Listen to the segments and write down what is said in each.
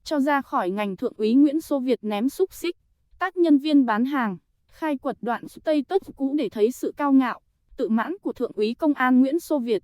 cho ra khỏi ngành. Thượng úy Nguyễn Xô Việt ném xúc xích, tát nhân viên bán hàng, khai quật đoạn status cũ để thấy sự cao ngạo, tự mãn của Thượng úy Công an Nguyễn Xô Việt.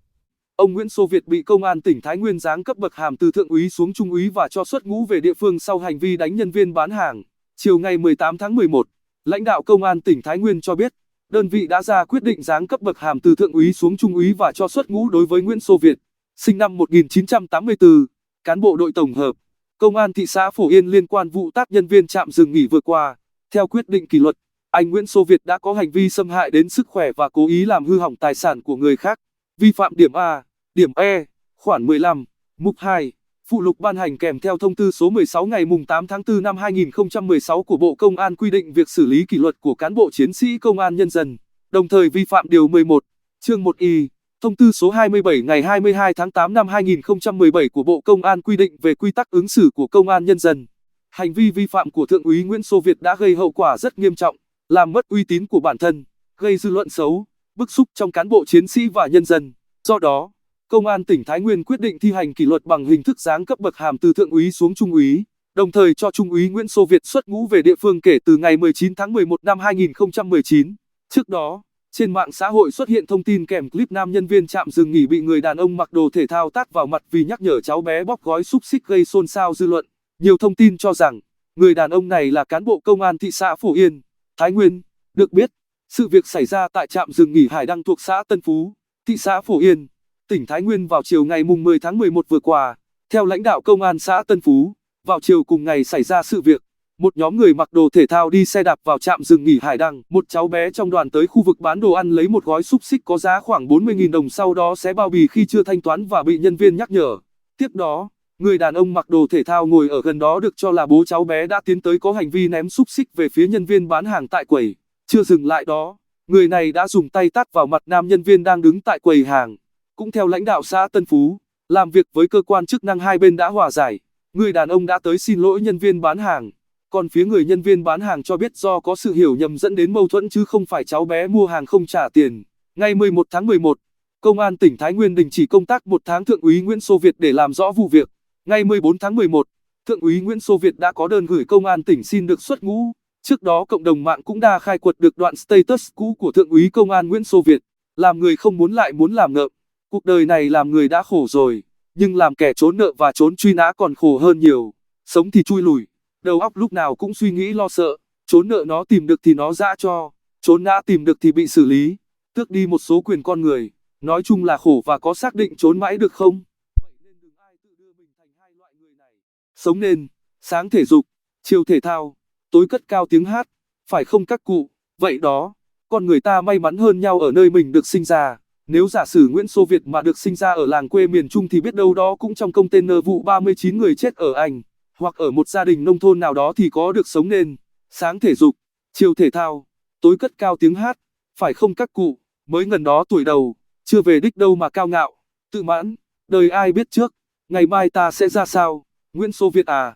Ông Nguyễn Xô Việt bị Công an tỉnh Thái Nguyên giáng cấp bậc hàm từ thượng úy xuống trung úy và cho xuất ngũ về địa phương sau hành vi đánh nhân viên bán hàng. Chiều ngày 18 tháng 11, lãnh đạo Công an tỉnh Thái Nguyên cho biết, đơn vị đã ra quyết định giáng cấp bậc hàm từ thượng úy xuống trung úy và cho xuất ngũ đối với Nguyễn Xô Việt, sinh năm 1984, cán bộ đội tổng hợp, Công an thị xã Phổ Yên liên quan vụ tát nhân viên trạm dừng nghỉ vừa qua. Theo quyết định kỷ luật, anh Nguyễn Xô Việt đã có hành vi xâm hại đến sức khỏe và cố ý làm hư hỏng tài sản của người khác, vi phạm điểm A, điểm E, khoản 15, mục 2, phụ lục ban hành kèm theo thông tư số 16 ngày 8 tháng 4 năm 2016 của Bộ Công an quy định việc xử lý kỷ luật của cán bộ chiến sĩ Công an Nhân dân, đồng thời vi phạm điều 11, chương 1Y, thông tư số 27 ngày 22 tháng 8 năm 2017 của Bộ Công an quy định về quy tắc ứng xử của Công an Nhân dân. Hành vi vi phạm của Thượng úy Nguyễn Xô Việt đã gây hậu quả rất nghiêm trọng, làm mất uy tín của bản thân, gây dư luận xấu, bức xúc trong cán bộ chiến sĩ và nhân dân. Do đó, Công an tỉnh Thái Nguyên quyết định thi hành kỷ luật bằng hình thức giáng cấp bậc hàm từ thượng úy xuống trung úy, đồng thời cho trung úy Nguyễn Xô Việt xuất ngũ về địa phương kể từ ngày 19 tháng 11 năm 2019. Trước đó, trên mạng xã hội xuất hiện thông tin kèm clip nam nhân viên trạm dừng nghỉ bị người đàn ông mặc đồ thể thao tát vào mặt vì nhắc nhở cháu bé bóc gói xúc xích gây xôn xao dư luận. Nhiều thông tin cho rằng, người đàn ông này là cán bộ Công an thị xã Phổ Yên, Thái Nguyên. Được biết, sự việc xảy ra tại trạm dừng nghỉ Hải Đăng thuộc xã Tân Phú, thị xã Phổ Yên, tỉnh Thái Nguyên vào chiều ngày 10 tháng 11 vừa qua. Theo lãnh đạo Công an xã Tân Phú, vào chiều cùng ngày xảy ra sự việc, một nhóm người mặc đồ thể thao đi xe đạp vào trạm dừng nghỉ Hải Đăng. Một cháu bé trong đoàn tới khu vực bán đồ ăn lấy một gói xúc xích có giá khoảng 40.000 đồng, sau đó xé bao bì khi chưa thanh toán và bị nhân viên nhắc nhở. Tiếp đó, người đàn ông mặc đồ thể thao ngồi ở gần đó được cho là bố cháu bé đã tiến tới có hành vi ném xúc xích về phía nhân viên bán hàng tại quầy. Chưa dừng lại đó, người này đã dùng tay tát vào mặt nam nhân viên đang đứng tại quầy hàng. Cũng theo lãnh đạo xã Tân Phú, làm việc với cơ quan chức năng hai bên đã hòa giải, người đàn ông đã tới xin lỗi nhân viên bán hàng. Còn phía người nhân viên bán hàng cho biết do có sự hiểu nhầm dẫn đến mâu thuẫn chứ không phải cháu bé mua hàng không trả tiền. Ngày 11 tháng 11, Công an tỉnh Thái Nguyên đình chỉ công tác 1 tháng Thượng úy Nguyễn Xô Việt để làm rõ vụ việc. Ngày 14 tháng 11, Thượng úy Nguyễn Xô Việt đã có đơn gửi Công an tỉnh xin được xuất ngũ. Trước đó cộng đồng mạng cũng đã khai quật được đoạn status cũ của Thượng úy Công an Nguyễn Xô Việt. Làm người không muốn lại muốn làm ngợm. Cuộc đời này làm người đã khổ rồi, nhưng làm kẻ trốn nợ và trốn truy nã còn khổ hơn nhiều. Sống thì chui lủi, đầu óc lúc nào cũng suy nghĩ lo sợ, trốn nợ nó tìm được thì nó giã cho, trốn nã tìm được thì bị xử lý, tước đi một số quyền con người. Nói chung là khổ và có xác định trốn mãi được không? Vậy nên đừng ai tự đưa mình thành hai loại người này. Sống nên, sáng thể dục, chiều thể thao, tối cất cao tiếng hát, phải không các cụ? Vậy đó, con người ta may mắn hơn nhau ở nơi mình được sinh ra. Nếu giả sử Nguyễn Xô Việt mà được sinh ra ở làng quê miền Trung thì biết đâu đó cũng trong container vụ 39 người chết ở Anh, hoặc ở một gia đình nông thôn nào đó thì có được sống nên, sáng thể dục, chiều thể thao, tối cất cao tiếng hát, phải không các cụ? Mới ngần đó tuổi đầu, chưa về đích đâu mà cao ngạo, tự mãn, đời ai biết trước, ngày mai ta sẽ ra sao, Nguyễn Xô Việt à.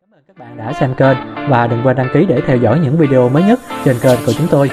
Cảm ơn các bạn đã xem kênh và đừng quên đăng ký để theo dõi những video mới nhất trên kênh của chúng tôi.